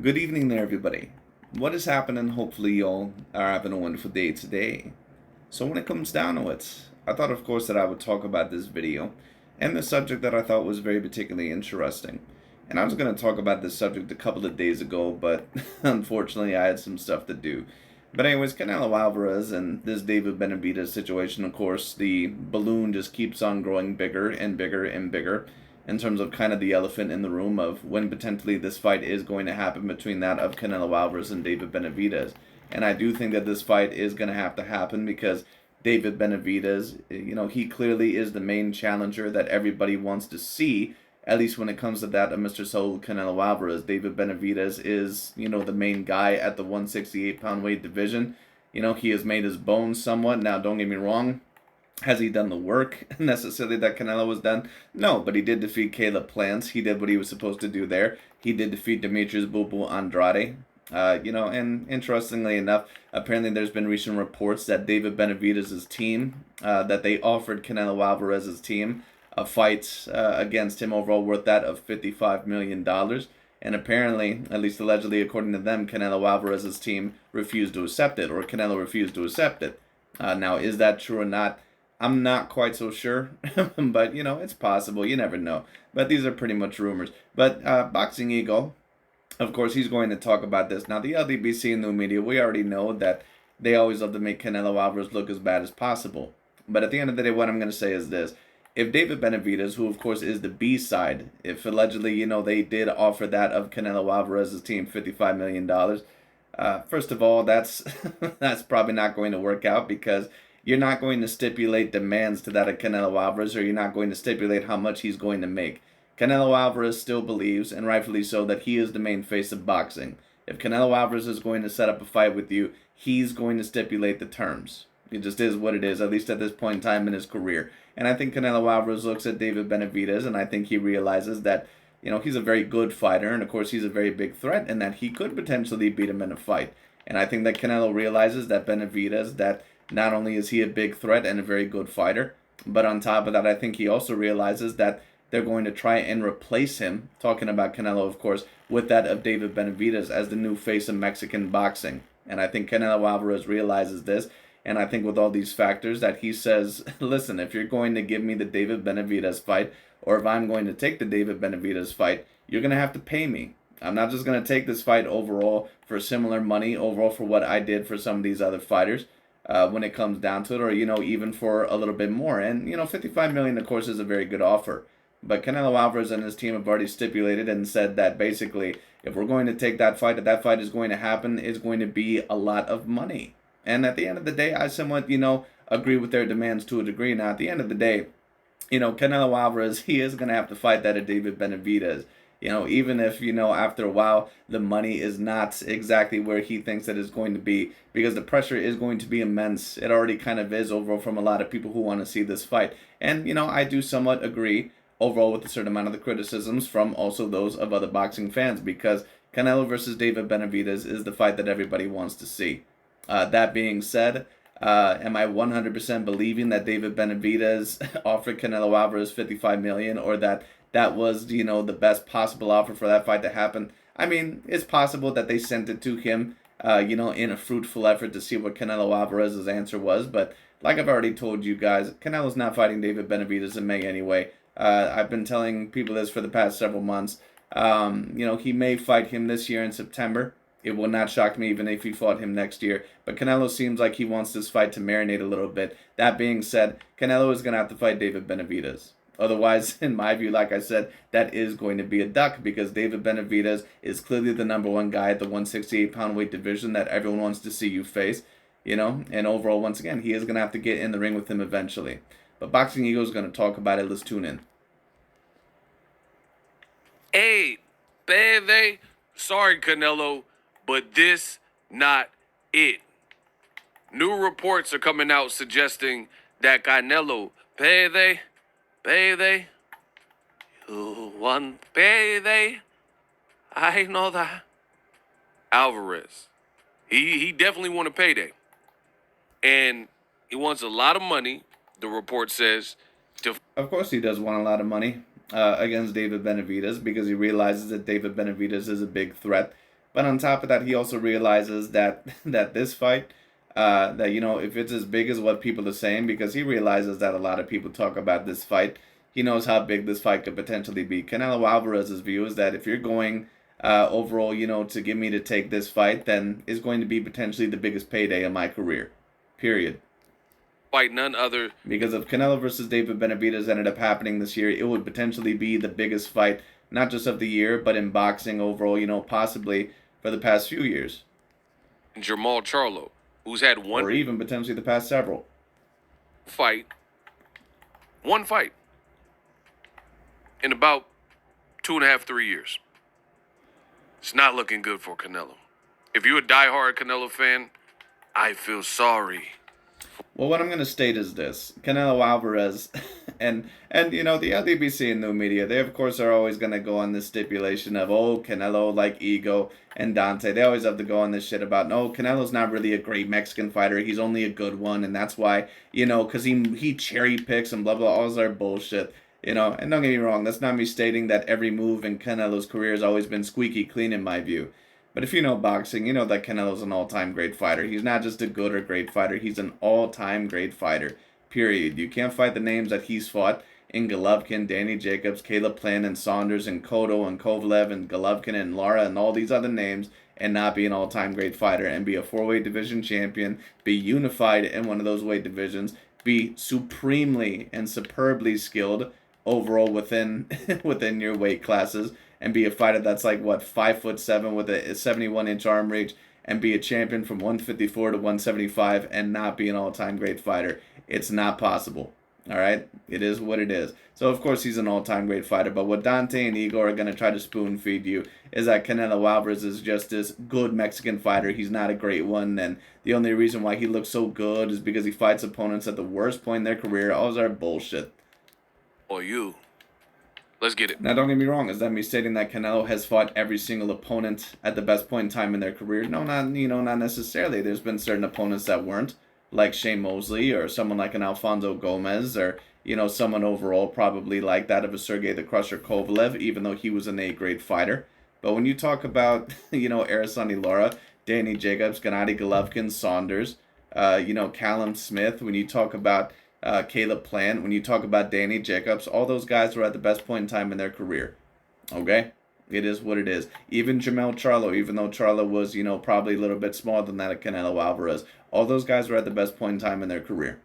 Good evening there, everybody. What is happening? Hopefully, y'all are having a wonderful day today. So, when it comes down to it, I thought, of course, that I would talk about this video and the subject that I thought was very particularly interesting. And I was going to talk about this subject a couple of days ago, but unfortunately, I had some stuff to do. But, anyways, Canelo Alvarez and this David Benavidez situation, of course, the balloon just keeps on growing bigger and bigger and bigger in terms of kind of the elephant in the room of when potentially this fight is going to happen between that of Canelo Alvarez and David Benavidez. And I do think that this fight is going to happen because David Benavidez, he clearly is the main challenger that everybody wants to see, at least when it comes to that of Mr. Saul Canelo Alvarez. David Benavidez is, the main guy at the 168-pound weight division. He has made his bones somewhat. Now, don't get me wrong, has he done the work necessarily that Canelo has done? No, but he did defeat Caleb Plants. He did what he was supposed to do there. He did defeat Demetrius Boo Andrade. And interestingly enough, apparently there's been recent reports that David Benavidez' team, that they offered Canelo Alvarez's team a fight against him overall worth that of $55 million. And apparently, at least allegedly according to them, Canelo Alvarez's team refused to accept it, or Canelo refused to accept it. Now, is that true or not? I'm not quite so sure, but it's possible. You never know. But these are pretty much rumors. But Boxing Ego, of course, he's going to talk about this. Now, the LDBC and the media, we already know that they always love to make Canelo Alvarez look as bad as possible. But at the end of the day, what I'm going to say is this. If David Benavidez, who of course is the B side, if allegedly, they did offer that of Canelo Alvarez's team $55 million, first of all, that's that's probably not going to work out because you're not going to stipulate demands to that of Canelo Alvarez, or you're not going to stipulate how much he's going to make. Canelo Alvarez still believes, and rightfully so, that he is the main face of boxing. If Canelo Alvarez is going to set up a fight with you, he's going to stipulate the terms. It just is what it is, at least at this point in time in his career. And I think Canelo Alvarez looks at David Benavidez, and I think he realizes that, he's a very good fighter, and of course he's a very big threat, and that he could potentially beat him in a fight. And I think that Canelo realizes that Benavidez, that not only is he a big threat and a very good fighter, but on top of that, I think he also realizes that they're going to try and replace him, talking about Canelo, of course, with that of David Benavidez as the new face of Mexican boxing. And I think Canelo Alvarez realizes this, and I think with all these factors that he says, listen, if you're going to give me the David Benavidez fight, or if I'm going to take the David Benavidez fight, you're going to have to pay me. I'm not just going to take this fight overall for similar money, overall for what I did for some of these other fighters. When it comes down to it, or even for a little bit more. And $55 million, of course, is a very good offer. But Canelo Alvarez and his team have already stipulated and said that basically, if we're going to take that fight, if that fight is going to happen, it's going to be a lot of money. And at the end of the day, I somewhat, agree with their demands to a degree. Now, at the end of the day, Canelo Alvarez, he is going to have to fight that of David Benavidez. Even if, after a while, the money is not exactly where he thinks that it's going to be, because the pressure is going to be immense. It already kind of is overall from a lot of people who want to see this fight. And, I do somewhat agree overall with a certain amount of the criticisms from also those of other boxing fans, because Canelo versus David Benavidez is the fight that everybody wants to see. That being said, am I 100% believing that David Benavidez offered Canelo Alvarez $55 million, or that was, the best possible offer for that fight to happen? I mean, it's possible that they sent it to him, in a fruitful effort to see what Canelo Alvarez's answer was. But like I've already told you guys, Canelo's not fighting David Benavidez in May anyway. I've been telling people this for the past several months. He may fight him this year in September. It will not shock me even if he fought him next year. But Canelo seems like he wants this fight to marinate a little bit. That being said, Canelo is going to have to fight David Benavidez. Otherwise, in my view, like I said, that is going to be a duck, because David Benavidez is clearly the number one guy at the 168-pound weight division that everyone wants to see you face, And overall, once again, he is going to have to get in the ring with him eventually. But Boxing Ego is going to talk about it. Let's tune in. Hey, baby, sorry, Canelo, but this not it. New reports are coming out suggesting that Canelo, baby, you want baby, I know that. Alvarez, he definitely want a payday, and he wants a lot of money. The report says to. Of course, he does want a lot of money against David Benavidez, because he realizes that David Benavidez is a big threat. But on top of that, he also realizes that that this fight, that if it's as big as what people are saying, because he realizes that a lot of people talk about this fight, he knows how big this fight could potentially be. Canelo Alvarez's view is that if you're going overall, to get me to take this fight, then it's going to be potentially the biggest payday of my career. Period. Fight none other. Because if Canelo versus David Benavidez ended up happening this year, it would potentially be the biggest fight, not just of the year, but in boxing overall, possibly for the past few years. Jamal Charlo, who's had or even potentially the past several. One fight in about 2.5, 3 years. It's not looking good for Canelo. If you're a diehard Canelo fan, I feel sorry. Well, what I'm going to state is this. Canelo Alvarez and the LDBC and new media, they of course are always going to go on this stipulation of, oh, Canelo like ego and Dante. They always have to go on this shit about, no, Canelo's not really a great Mexican fighter. He's only a good one. And that's why, because he cherry picks and blah, blah, all that bullshit. And don't get me wrong, that's not me stating that every move in Canelo's career has always been squeaky clean in my view. But if you know boxing, you know that Canelo's an all-time great fighter. He's not just a good or great fighter. He's an all-time great fighter, period. You can't fight the names that he's fought in Golovkin, Danny Jacobs, Caleb Plant, and Saunders, and Cotto, and Kovalev, and Golovkin, and Lara, and all these other names, and not be an all-time great fighter, and be a four-weight division champion, be unified in one of those weight divisions, be supremely and superbly skilled overall within your weight classes, and be a fighter that's like 5'7" with a 71-inch arm reach, and be a champion from 154 to 175 and not be an all-time great fighter. It's not possible. All right, it is what it is. So of course he's an all-time great fighter, but what Dante and Igor are gonna try to spoon feed you is that Canelo Alvarez is just this good Mexican fighter. He's not a great one, and the only reason why he looks so good is because he fights opponents at the worst point in their career. All are bullshit. Or you. Let's get it. Now, don't get me wrong. Is that me stating that Canelo has fought every single opponent at the best point in time in their career? No, not necessarily. There's been certain opponents that weren't, like Shane Mosley or someone like an Alfonso Gomez, or someone overall probably like that of a Sergey the Crusher Kovalev, even though he was an A-grade fighter. But when you talk about Araceli Lara, Danny Jacobs, Gennady Golovkin, Saunders, Callum Smith, when you talk about Caleb Plant, when you talk about Danny Jacobs, all those guys were at the best point in time in their career. Okay? It is what it is. Even Jamal Charlo, even though Charlo was, probably a little bit smaller than that of Canelo Alvarez, all those guys were at the best point in time in their career.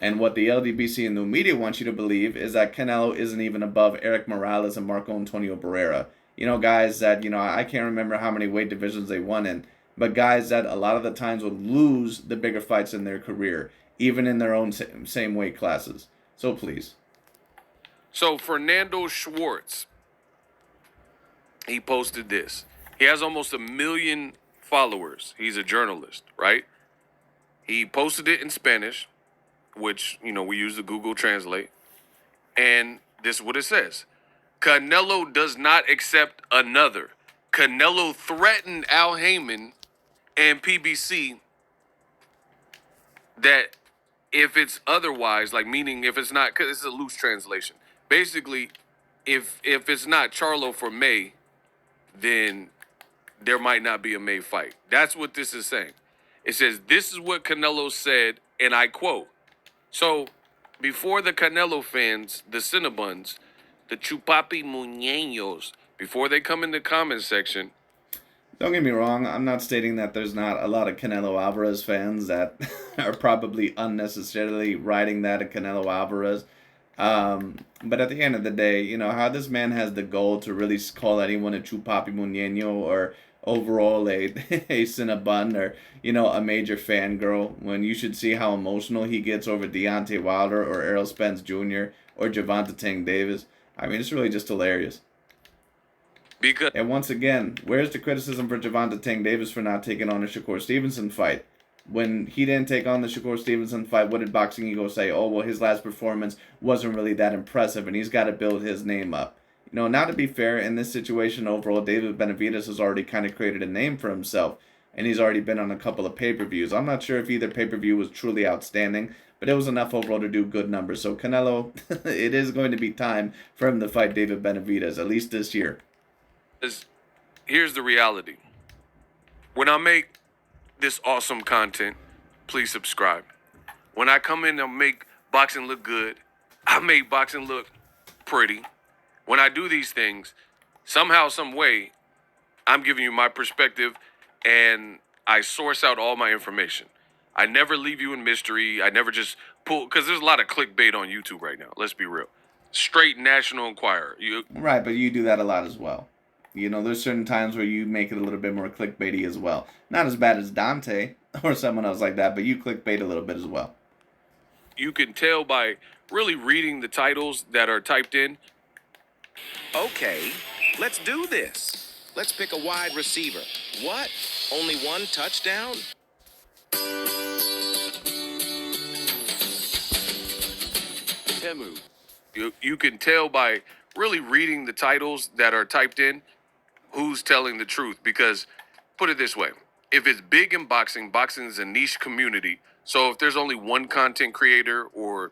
And what the LDBC and the media wants you to believe is that Canelo isn't even above Eric Morales and Marco Antonio Barrera. Guys that, I can't remember how many weight divisions they won in, but guys that a lot of the times would lose the bigger fights in their career, even in their own same weight classes. So please. So Fernando Schwartz, he posted this. He has almost 1 million followers. He's a journalist, right? He posted it in Spanish, which, we use the Google Translate. And this is what it says. Canelo does not accept another. Canelo threatened Al Heyman and PBC that if it's otherwise, like meaning if it's not, because it's a loose translation. Basically, if it's not Charlo for May, then there might not be a May fight. That's what this is saying. It says, this is what Canelo said, and I quote. So, before the Canelo fans, the Cinnabons, the Chupapi Muñeños, before they come in the comment section. Don't get me wrong, I'm not stating that there's not a lot of Canelo Alvarez fans that are probably unnecessarily riding that at Canelo Alvarez. But at the end of the day, how this man has the goal to really call anyone a Chupapi Muñeño or overall a Cinnabon or, a major fangirl, when you should see how emotional he gets over Deontay Wilder or Errol Spence Jr. or Gervonta Tank Davis. I mean, it's really just hilarious. And once again, where's the criticism for Gervonta Tank Davis for not taking on a Shakur Stevenson fight? When he didn't take on the Shakur Stevenson fight, what did Boxing Ego say? Oh, well, his last performance wasn't really that impressive, and he's got to build his name up. Now to be fair, in this situation overall, David Benavidez has already kind of created a name for himself, and he's already been on a couple of pay-per-views. I'm not sure if either pay-per-view was truly outstanding, but it was enough overall to do good numbers. So Canelo, it is going to be time for him to fight David Benavidez, at least this year. here's the reality. When I make this awesome content, please subscribe. When I come in and make boxing look good, I make boxing look pretty. When I do these things, somehow, some way, I'm giving you my perspective and I source out all my information. I never leave you in mystery. I never just pull, because there's a lot of clickbait on YouTube right now. Let's be real. Straight National Enquirer. Right, but you do that a lot as well. You know, there's certain times where you make it a little bit more clickbaity as well. Not as bad as Dante or someone else like that, but you clickbait a little bit as well. You can tell by really reading the titles that are typed in. Okay, let's do this. Let's pick a wide receiver. What? Only one touchdown? Temu. You can tell by really reading the titles that are typed in who's telling the truth. Because, put it this way, if it's big in boxing, boxing is a niche community. So if there's only one content creator or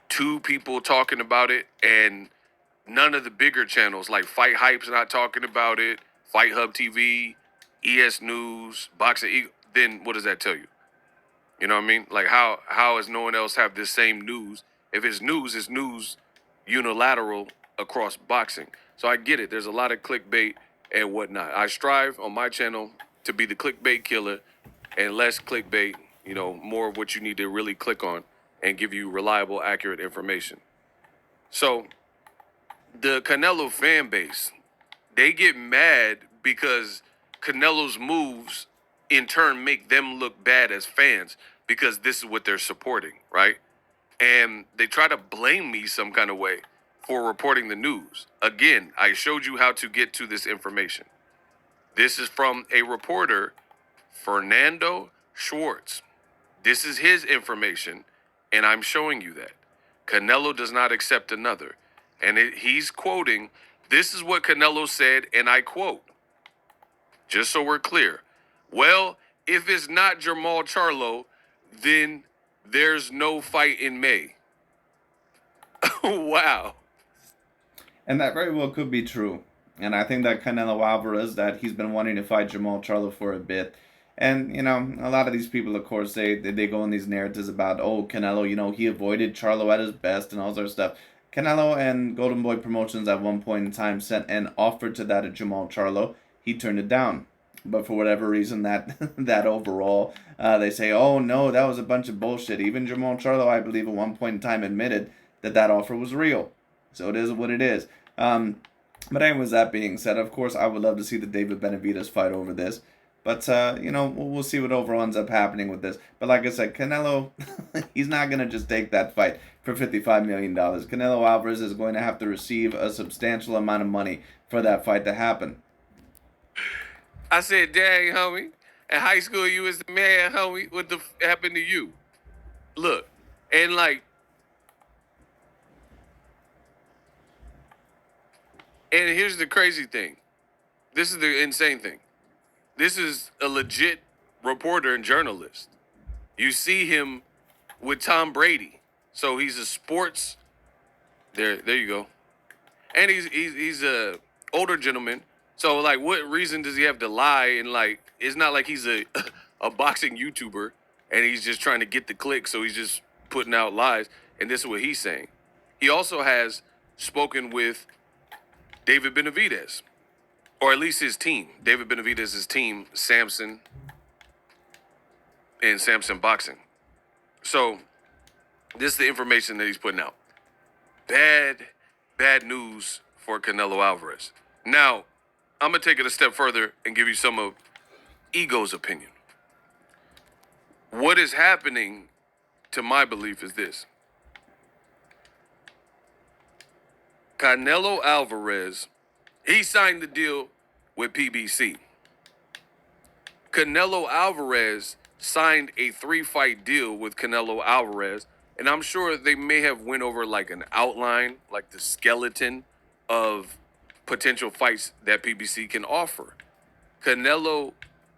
two people talking about it and none of the bigger channels like Fight Hype's not talking about it, Fight Hub TV, ES News, Boxing Eagle, then what does that tell you? You know what I mean? Like how does no one else have this same news? If it's news unilateral across boxing. So I get it. There's a lot of clickbait and whatnot. I strive on my channel to be the clickbait killer and less clickbait, you know, more of what you need to really click on and give you reliable, accurate information. So the Canelo fan base, they get mad because Canelo's moves in turn make them look bad as fans because this is what they're supporting, right? And they try to blame me some kind of way for reporting the news. Again, I showed you how to get to this information. This is from a reporter, Fernando Schwartz. This is his information, and I'm showing you that. Canelo does not accept another. And he's quoting, this is what Canelo said, and I quote, just so we're clear. Well, if it's not Jamal Charlo, then there's no fight in May. Wow. And that very well could be true. And I think that Canelo Alvarez, that he's been wanting to fight Jamal Charlo for a bit. And, you know, a lot of these people, of course, they go in these narratives about, oh, Canelo, you know, he avoided Charlo at his best and all sort of stuff. Canelo and Golden Boy Promotions at one point in time sent an offer to that of Jamal Charlo. He turned it down. But for whatever reason, that overall, they say, oh, no, that was a bunch of bullshit. Even Jamal Charlo, I believe, at one point in time admitted that offer was real. So it is what it is. But anyways, that being said, of course, I would love to see the David Benavidez fight over this. But, you know, we'll see what overall ends up happening with this. But like I said, Canelo, he's not going to just take that fight for $55 million. Canelo Alvarez is going to have to receive a substantial amount of money for that fight to happen. I said, dang, homie, in high school you was the man, homie. What the happened to you? Look, and like, and here's the crazy thing. This is the insane thing. This is a legit reporter and journalist. You see him with Tom Brady. So he's a sports, there you go. And he's a older gentleman. So, like, what reason does he have to lie? And, like, it's not like he's a boxing YouTuber and he's just trying to get the click, so he's just putting out lies. And this is what he's saying. He also has spoken with David Benavidez, or at least his team. David Benavidez's team, Samson and Samson Boxing. So, this is the information that he's putting out. Bad news for Canelo Alvarez. Now, I'm going to take it a step further and give you some of Ego's opinion. What is happening, to my belief, is this. Canelo Alvarez, he signed the deal with PBC. Canelo Alvarez signed a 3-fight deal with Canelo Alvarez, and I'm sure they may have went over like an outline, like the skeleton of potential fights that PBC can offer. Canelo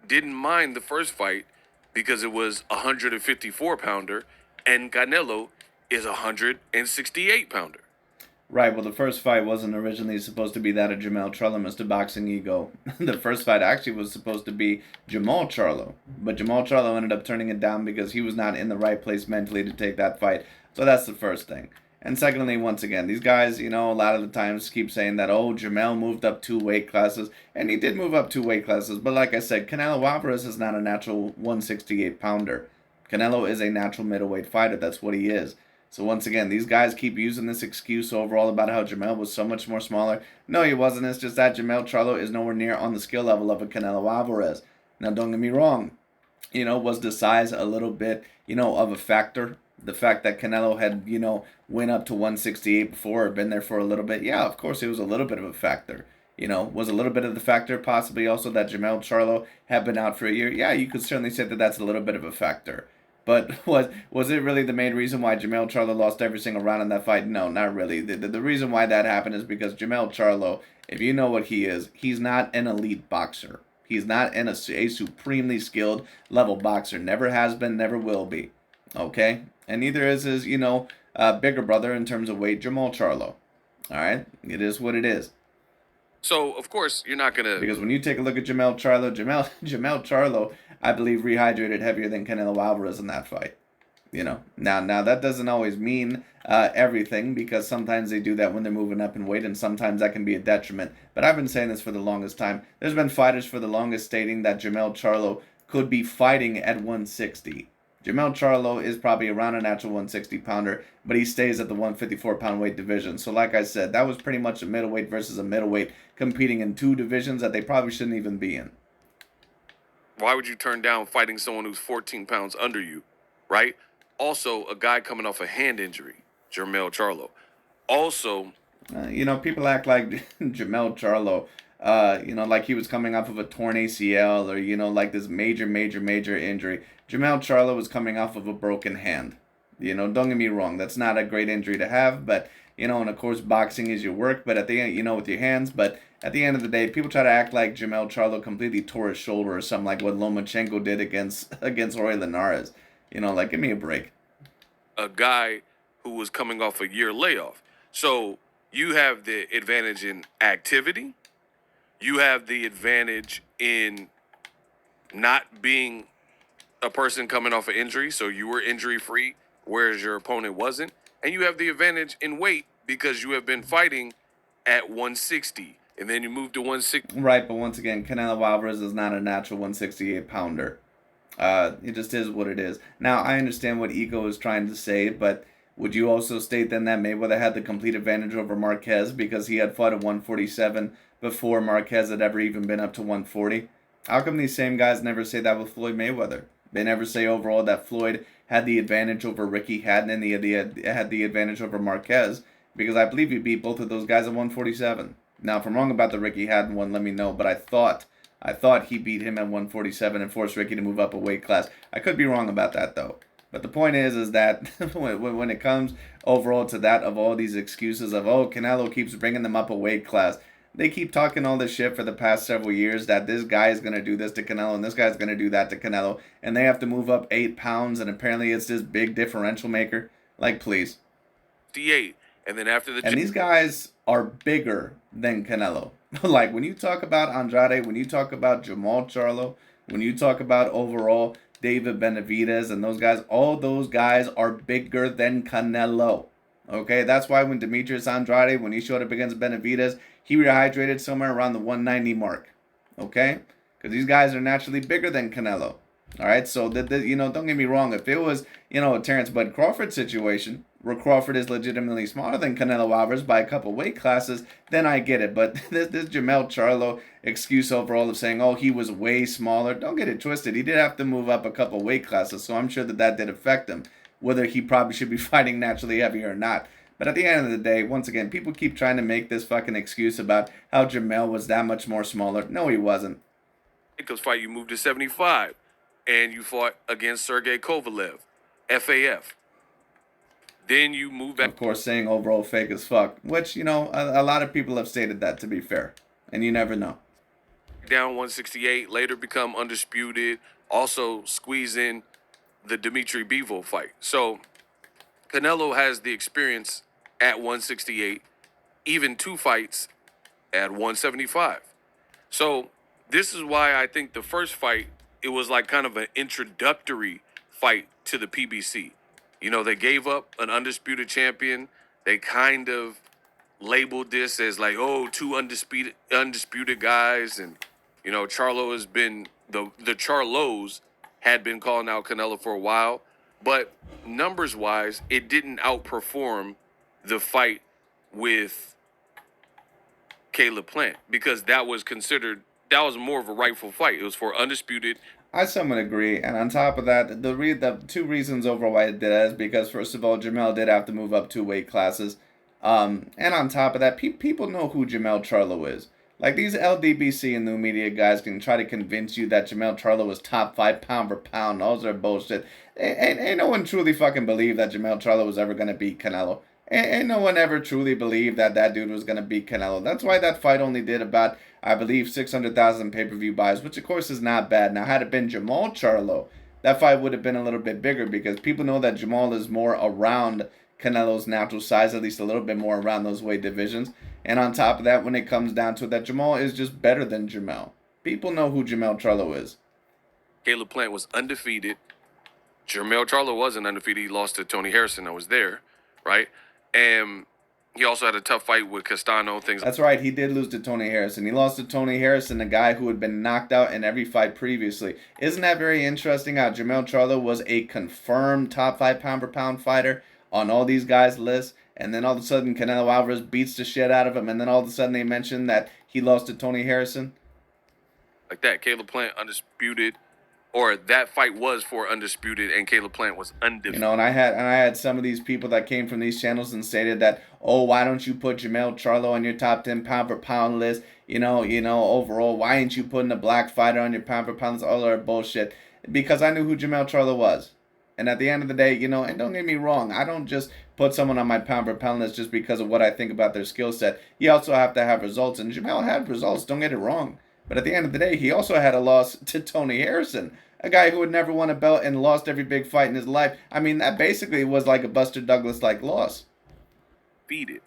didn't mind the first fight because it was a 154-pounder, and Canelo is a 168-pounder. Right, well, the first fight wasn't originally supposed to be that of Jamel Charlo, Mr. Boxing Ego. The first fight actually was supposed to be Jamal Charlo, but Jamal Charlo ended up turning it down because he was not in the right place mentally to take that fight. So that's the first thing. And secondly, once again, these guys, a lot of the times keep saying that, oh, Jamel moved up 2 weight classes, and he did move up 2 weight classes, but like I said, Canelo Alvarez is not a natural 168-pounder. Canelo is a natural middleweight fighter. That's what he is. So once again, these guys keep using this excuse overall about how Jamel was so much more smaller. No, he wasn't. It's just that Jamel Charlo is nowhere near on the skill level of a Canelo Alvarez. Now, don't get me wrong. Was the size a little bit, of a factor? The fact that Canelo had, went up to 168 before or been there for a little bit. Yeah, of course, it was a little bit of a factor. Was a little bit of the factor possibly also that Jamel Charlo had been out for a year? Yeah, you could certainly say that that's a little bit of a factor. But was it really the main reason why Jamel Charlo lost every single round in that fight? No, not really. The reason why that happened is because Jamel Charlo, if you know what he is, he's not an elite boxer. He's not a supremely skilled level boxer. Never has been, never will be. Okay? And neither is his, bigger brother in terms of weight, Jamal Charlo. All right? It is what it is. So, of course, you're not going to... Because when you take a look at Jamel Charlo, Jamel Charlo, I believe, rehydrated heavier than Canelo Alvarez in that fight. Now that doesn't always mean everything, because sometimes they do that when they're moving up in weight, and sometimes that can be a detriment. But I've been saying this for the longest time. There's been fighters for the longest stating that Jamel Charlo could be fighting at 160. Jamel Charlo is probably around a natural 160-pounder, but he stays at the 154-pound weight division. So like I said, that was pretty much a middleweight versus a middleweight competing in 2 divisions that they probably shouldn't even be in. Why would you turn down fighting someone who's 14 pounds under you, right? Also, a guy coming off a hand injury, Jamel Charlo. Also, people act like Jamel Charlo, like he was coming off of a torn ACL or, like this major injury. Jamel Charlo was coming off of a broken hand. Don't get me wrong, that's not a great injury to have, but, and of course boxing is your work, but at the end, with your hands, but at the end of the day, people try to act like Jamel Charlo completely tore his shoulder or something like what Lomachenko did against Roy Linares. Give me a break. A guy who was coming off a year layoff. So you have the advantage in activity. You have the advantage in not being a person coming off an injury. So you were injury free, whereas your opponent wasn't. And you have the advantage in weight because you have been fighting at 160. And then you move to 160. Right, but once again, Canelo Alvarez is not a natural 168-pounder. It just is what it is. Now, I understand what Ego is trying to say, but would you also state then that Mayweather had the complete advantage over Marquez because he had fought at 147 before Marquez had ever even been up to 140? How come these same guys never say that with Floyd Mayweather? They never say overall that Floyd had the advantage over Ricky Hatton and he had the advantage over Marquez, because I believe he beat both of those guys at 147. Now, if I'm wrong about the Ricky Hatton one, let me know, but I thought he beat him at 147 and forced Ricky to move up a weight class. I could be wrong about that, though. But the point is that when it comes overall to that, of all these excuses of, oh, Canelo keeps bringing them up a weight class, they keep talking all this shit for the past several years that this guy is going to do this to Canelo and this guy's going to do that to Canelo, and they have to move up 8 pounds, and apparently it's this big differential maker. Like, please. 58. And then after the... And these guys are bigger than Canelo. Like, when you talk about Andrade, when you talk about Jamal Charlo, when you talk about overall David Benavidez and those guys, all those guys are bigger than Canelo. Okay, that's why when Demetrius Andrade, when he showed up against Benavidez, he rehydrated somewhere around the 190 mark. Okay, because these guys are naturally bigger than Canelo. All right, so don't get me wrong. If it was, a Terrence Bud Crawford situation where Crawford is legitimately smaller than Canelo Alvarez by a couple weight classes, then I get it. But this Jamel Charlo excuse overall of saying, oh, he was way smaller, don't get it twisted. He did have to move up a couple weight classes, so I'm sure that did affect him, whether he probably should be fighting naturally heavier or not. But at the end of the day, once again, people keep trying to make this fucking excuse about how Jamel was that much more smaller. No, he wasn't. Jacobs fight, you moved to 75, and you fought against Sergey Kovalev, FAF. Then you move back. Of course, saying overall fake as fuck, which, a lot of people have stated that, to be fair. And you never know. Down 168, later become undisputed, also squeeze in the Dimitri Bivol fight. So Canelo has the experience at 168. even 2 fights at 175. So this is why I think the first fight, it was like kind of an introductory fight to the PBC. You know, they gave up an undisputed champion. They kind of labeled this as like, oh, 2 undisputed guys, and you know, Charlo has been the Charlos had been calling out Canelo for a while, but numbers wise, it didn't outperform the fight with Caleb Plant, because that was more of a rightful fight. It was for undisputed. I somewhat agree, and on top of that, the 2 reasons overall why I did that is because, first of all, Jamel did have to move up 2 weight classes, and on top of that, people know who Jamel Charlo is. Like, these LDBC and new media guys can try to convince you that Jamel Charlo is top 5 pound for pound. Those are bullshit. Ain't no one truly fucking believed that Jamel Charlo was ever going to beat Canelo. Ain't no one ever truly believed that that dude was going to beat Canelo. That's why that fight only did about, I believe, 600,000 pay-per-view buys, which of course is not bad. Now, had it been Jamal Charlo, that fight would have been a little bit bigger, because people know that Jamal is more around Canelo's natural size, at least a little bit more around those weight divisions. And on top of that, when it comes down to it, that Jamal is just better than Jamel. People know who Jamel Charlo is. Caleb Plant was undefeated. Jamel Charlo wasn't undefeated. He lost to Tony Harrison. I was there, right? And he also had a tough fight with Castano. That's right. He did lose to Tony Harrison. He lost to Tony Harrison, a guy who had been knocked out in every fight previously. Isn't that very interesting how Jamel Charlo was a confirmed top 5 pound per pound fighter on all these guys' lists, and then all of a sudden Canelo Alvarez beats the shit out of him, and then all of a sudden they mention that he lost to Tony Harrison? Like that, Caleb Plant undisputed, or that fight was for undisputed, and Caleb Plant was undefeated. You know, and I had some of these people that came from these channels and stated that, oh, why don't you put Jamel Charlo on your top 10 pound per pound list? You know, overall, why ain't you putting a black fighter on your pound per pound list? All that bullshit. Because I knew who Jamel Charlo was. And at the end of the day, you know, and don't get me wrong, I don't just put someone on my pound per pound list just because of what I think about their skill set. You also have to have results, and Jamel had results, don't get it wrong. But at the end of the day, he also had a loss to Tony Harrison, a guy who had never won a belt and lost every big fight in his life. I mean, that basically was like a Buster Douglas-like loss. Defeated.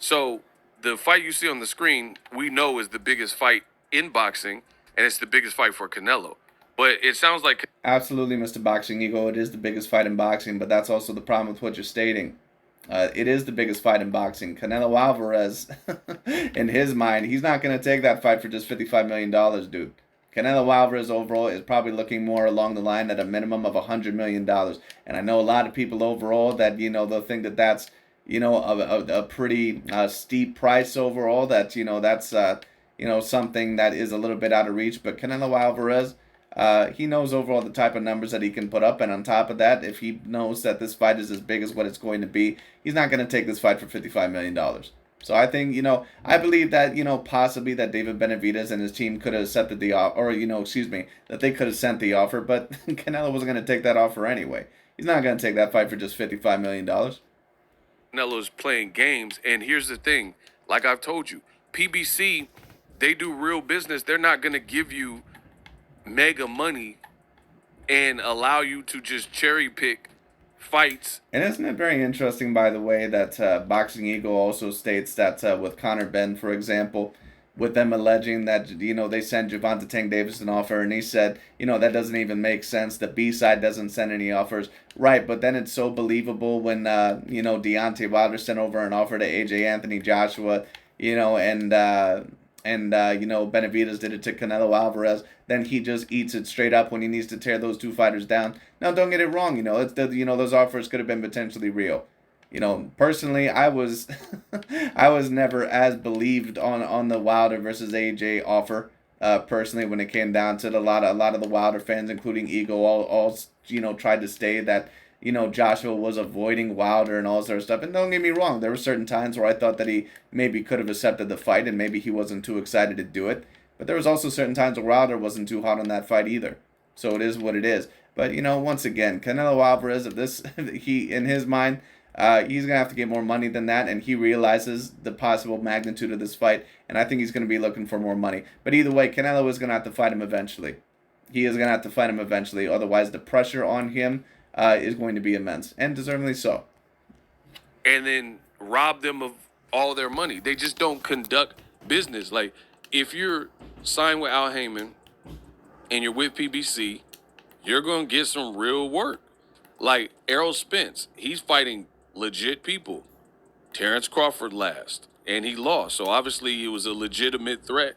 So the fight you see on the screen, we know is the biggest fight in boxing, and it's the biggest fight for Canelo. But it sounds like... Absolutely, Mr. Boxing Ego, it is the biggest fight in boxing, but that's also the problem with what you're stating. It is the biggest fight in boxing. Canelo Alvarez, in his mind, he's not going to take that fight for just $55 million, dude. Canelo Alvarez overall is probably looking more along the line at a minimum of $100 million. And I know a lot of people overall that, you know, they'll think that that's, you know, a pretty steep price overall. That, you know, that's, you know, something that is a little bit out of reach. But Canelo Alvarez... he knows overall the type of numbers that he can put up, and on top of that, if he knows that this fight is as big as what it's going to be, he's not going to take this fight for $55 million. So I think, you know, I believe that, you know, possibly that David Benavidez and his team could have accepted the offer, or, you know, excuse me, that they could have sent the offer, but Canelo wasn't going to take that offer anyway. He's not going to take that fight for just $55 million. Canelo's playing games, and here's the thing, like I've told you, PBC, they do real business. They're not going to give you mega money and allow you to just cherry pick fights. And isn't it very interesting, by the way, that Boxing Eagle also states that with Conor Benn, for example, with them alleging that, you know, they sent Gervonta Tank Davis an offer, and he said, you know, that doesn't even make sense. The B side doesn't send any offers. Right, but then it's so believable when, you know, Deontay Wilder sent over an offer to AJ Anthony Joshua, you know, and you know, Benavidez did it to Canelo Alvarez. Then he just eats it straight up when he needs to tear those 2 fighters down. Now, don't get it wrong. You know, you know, those offers could have been potentially real. You know, personally, I was I was never as believed on the Wilder versus AJ offer. Personally, when it came down to it, a lot of the Wilder fans, including Ego, all you know, tried to say that, you know, Joshua was avoiding Wilder and all sort of stuff. And don't get me wrong, there were certain times where I thought that he maybe could have accepted the fight and maybe he wasn't too excited to do it. But there was also certain times where Wilder wasn't too hot on that fight either. So it is what it is. But, you know, once again, Canelo Alvarez, if this, he, in his mind, he's going to have to get more money than that, and he realizes the possible magnitude of this fight, and I think he's going to be looking for more money. But either way, Canelo is going to have to fight him eventually. He is going to have to fight him eventually. Otherwise, the pressure on him is going to be immense, and deservedly so. And then rob them of all their money. They just don't conduct business. Like, if you're signed with Al Heyman and you're with PBC, you're going to get some real work. Like Errol Spence, he's fighting legit people. Terrence Crawford last, and he lost. So obviously he was a legitimate threat.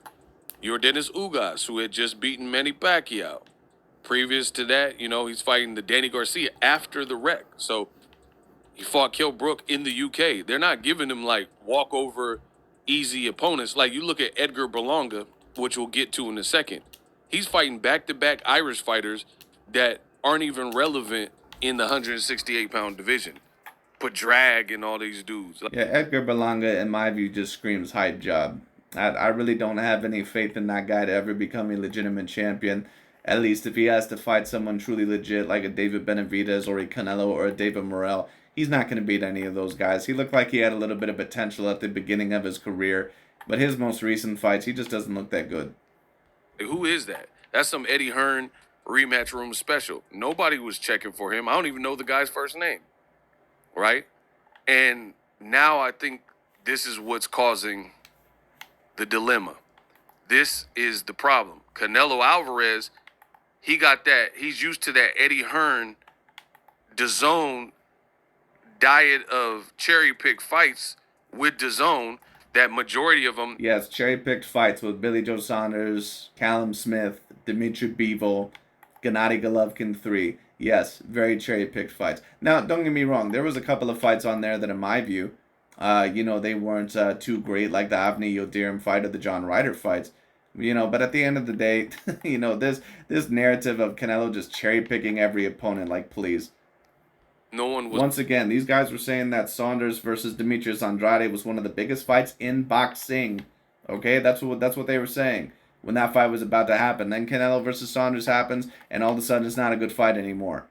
Yordenis Ugas, who had just beaten Manny Pacquiao. Previous to that, he's fighting the Danny Garcia after the wreck. So he fought Kell Brook in the UK. They're not giving him like walkover, easy opponents. Like you look at Edgar Berlanga, which we'll get to in a second. He's fighting back-to-back Irish fighters that aren't even relevant in the 168-pound division. Put Drag and all these dudes. Yeah, Edgar Berlanga, in my view, just screams hype job. I really don't have any faith in that guy to ever become a legitimate champion. At least if he has to fight someone truly legit like a David Benavidez or a Canelo or a David Morrell, he's not going to beat any of those guys. He looked like he had a little bit of potential at the beginning of his career, but his most recent fights, he just doesn't look that good. Who is that? That's some Eddie Hearn rematch room special. Nobody was checking for him. I don't even know the guy's first name. Right? And now I think this is what's causing the dilemma. This is the problem. Canelo Alvarez, he got that. He's used to that Eddie Hearn DAZN diet of cherry-picked fights with DAZN. That majority of them. Yes, cherry-picked fights with Billy Joe Saunders, Callum Smith, Dmitry Bivol, Gennady Golovkin 3. Yes, very cherry-picked fights. Now, don't get me wrong. There was a couple of fights on there that, in my view, they weren't too great, like the Avni Yildirim fight or the John Ryder fights. But at the end of the day, this narrative of Canelo just cherry-picking every opponent, like, please. No one was. Once again, these guys were saying that Saunders versus Demetrius Andrade was one of the biggest fights in boxing. Okay, that's what they were saying when that fight was about to happen. Then Canelo versus Saunders happens, and all of a sudden it's not a good fight anymore.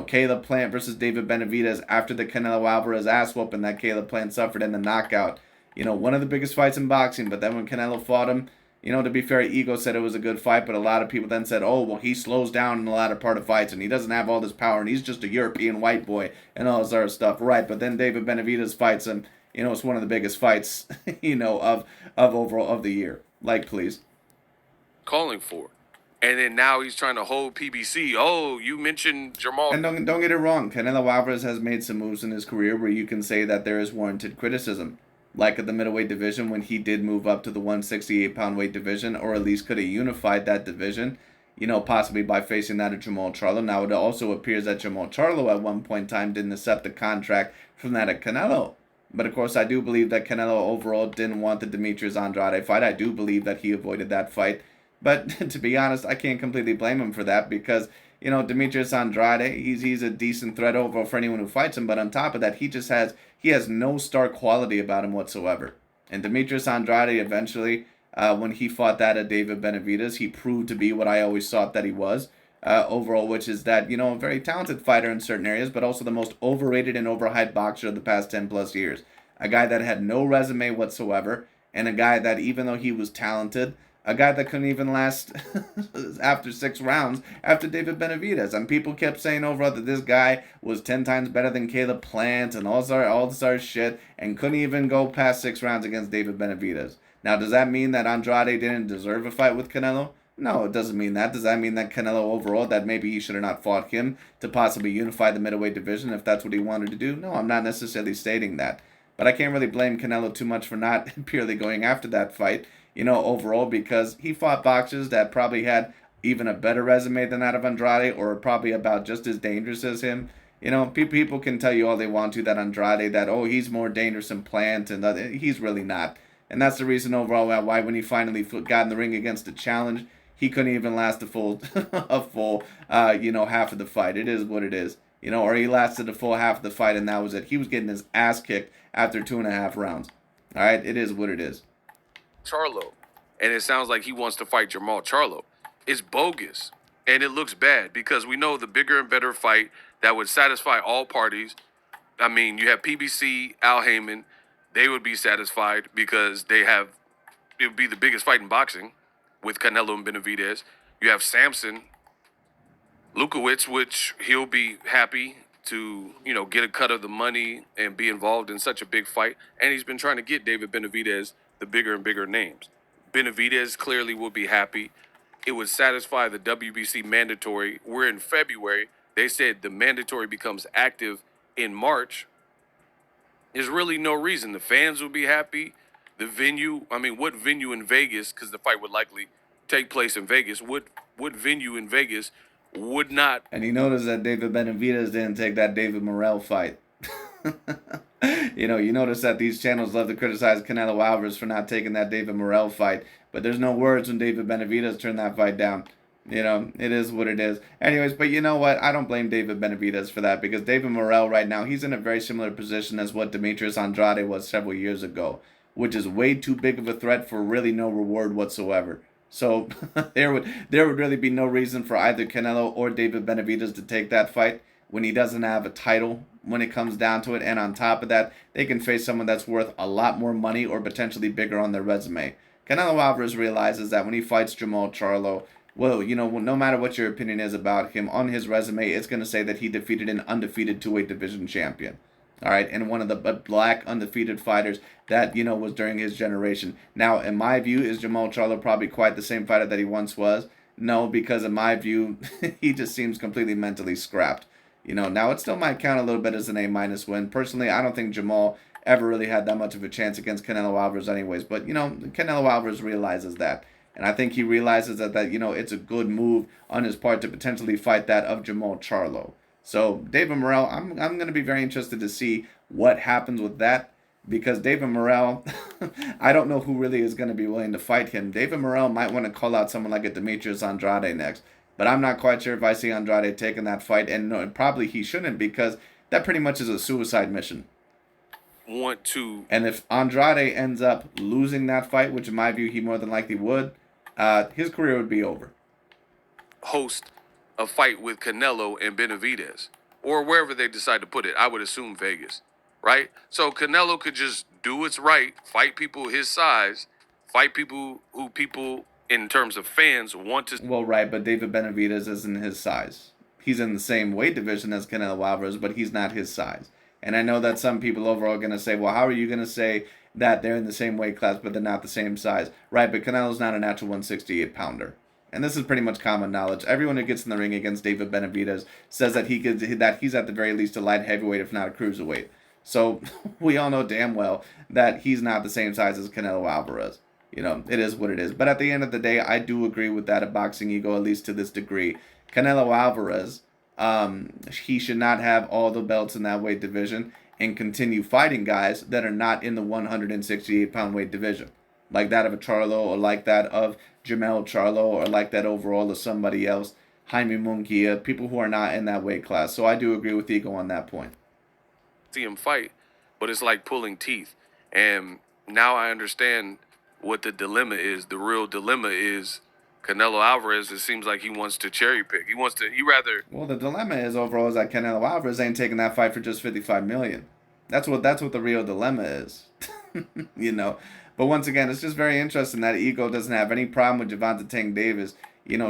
Caleb Plant versus David Benavidez after the Canelo Alvarez ass whooping that Caleb Plant suffered in the knockout. One of the biggest fights in boxing, but then when Canelo fought him, to be fair, Ego said it was a good fight, but a lot of people then said, oh, well, he slows down in the latter part of fights, and he doesn't have all this power, and he's just a European white boy, and all this other stuff. Right, but then David Benavidez fights him. It's one of the biggest fights, of overall of the year. Like, please. Calling for. And then now he's trying to hold PBC. Oh, you mentioned Jamal. And don't get it wrong. Canelo Alvarez has made some moves in his career where you can say that there is warranted criticism. Like at the middleweight division when he did move up to the 168-pound weight division, or at least could have unified that division, possibly by facing that of Jamal Charlo. Now, it also appears that Jamal Charlo at one point in time didn't accept the contract from that of Canelo. But, of course, I do believe that Canelo overall didn't want the Demetrius Andrade fight. I do believe that he avoided that fight. But, to be honest, I can't completely blame him for that because, Demetrius Andrade, he's a decent threat overall for anyone who fights him. But on top of that, he has no star quality about him whatsoever. And Demetrius Andrade eventually, when he fought that at David Benavidez, he proved to be what I always thought that he was overall, which is that, a very talented fighter in certain areas, but also the most overrated and overhyped boxer of the past 10 plus years. A guy that had no resume whatsoever, and a guy that, even though he was talented, a guy that couldn't even last after 6 rounds after David Benavidez. And people kept saying overall that this guy was 10 times better than Caleb Plant and all this other shit and couldn't even go past 6 rounds against David Benavidez. Now, does that mean that Andrade didn't deserve a fight with Canelo? No, it doesn't mean that. Does that mean that Canelo overall, that maybe he should have not fought him to possibly unify the middleweight division if that's what he wanted to do? No, I'm not necessarily stating that. But I can't really blame Canelo too much for not purely going after that fight, overall, because he fought boxers that probably had even a better resume than that of Andrade, or probably about just as dangerous as him. People can tell you all they want to that Andrade, that, oh, he's more dangerous than Plant, and he's really not. And that's the reason overall why when he finally got in the ring against the challenge, he couldn't even last a full half of the fight. It is what it is. Or he lasted a full half of the fight, and that was it. He was getting his ass kicked after 2.5 rounds. All right, it is what it is. Charlo, and it sounds like he wants to fight Jamal Charlo. It's bogus, and it looks bad because we know the bigger and better fight that would satisfy all parties. I mean, you have PBC, Al Heyman, they would be satisfied because it would be the biggest fight in boxing with Canelo and Benavidez. You have Samson, Lukowicz, which he'll be happy to, get a cut of the money and be involved in such a big fight. And he's been trying to get David Benavidez the bigger and bigger names. Benavidez clearly will be happy. It would satisfy the WBC mandatory. We're in February. They said the mandatory becomes active in March. There's really no reason. The fans will be happy. The venue, what venue in Vegas, because the fight would likely take place in Vegas, what venue in Vegas would not. And you notice that David Benavidez didn't take that David Morrell fight. You notice that these channels love to criticize Canelo Alvarez for not taking that David Morrell fight, but there's no words when David Benavidez turned that fight down. It is what it is. Anyways, but you know what? I don't blame David Benavidez for that, because David Morrell right now, he's in a very similar position as what Demetrius Andrade was several years ago, which is way too big of a threat for really no reward whatsoever. So there would really be no reason for either Canelo or David Benavidez to take that fight when he doesn't have a title when it comes down to it. And on top of that, they can face someone that's worth a lot more money or potentially bigger on their resume. Canelo Alvarez realizes that when he fights Jamal Charlo, well, no matter what your opinion is about him, on his resume, it's going to say that he defeated an undefeated two-weight division champion. All right, and one of the black undefeated fighters that, was during his generation. Now, in my view, is Jamal Charlo probably quite the same fighter that he once was? No, because in my view, he just seems completely mentally scrapped. Now it still might count a little bit as an A- win. Personally, I don't think Jamal ever really had that much of a chance against Canelo Alvarez anyways. But, Canelo Alvarez realizes that. And I think he realizes that it's a good move on his part to potentially fight that of Jamal Charlo. So David Morrell, I'm going to be very interested to see what happens with that, because David Morrell, I don't know who really is going to be willing to fight him. David Morrell might want to call out someone like a Demetrius Andrade next, but I'm not quite sure if I see Andrade taking that fight, and no, probably he shouldn't, because that pretty much is a suicide mission. And if Andrade ends up losing that fight, which in my view he more than likely would, his career would be over. Host a fight with Canelo and Benavidez, or wherever they decide to put it. I would assume Vegas, right? So Canelo could just do what's right, fight people his size, fight people who people in terms of fans want to. Well, right, but David Benavidez isn't his size. He's in the same weight division as Canelo Alvarez, but he's not his size. And I know that some people overall are going to say, well, how are you going to say that they're in the same weight class, but they're not the same size? Right, but Canelo's not a natural 168-pounder. And this is pretty much common knowledge. Everyone who gets in the ring against David Benavidez says that he's at the very least a light heavyweight, if not a cruiserweight. So we all know damn well that he's not the same size as Canelo Alvarez. It is what it is. But at the end of the day, I do agree with that, a boxing ego, at least to this degree. Canelo Alvarez, he should not have all the belts in that weight division and continue fighting guys that are not in the 168-pound weight division, like that of a Charlo, or like that of Jamel Charlo, or like that overall of somebody else, Jaime Munguia, people who are not in that weight class. So I do agree with Ego on that point. See him fight, but it's like pulling teeth. And now I understand what the dilemma is. The real dilemma is Canelo Alvarez. It seems like he wants to cherry pick. Well, the dilemma is overall is that Canelo Alvarez ain't taking that fight for just $55 million. That's what the real dilemma is. But once again, it's just very interesting that Ego doesn't have any problem with Gervonta Tank Davis,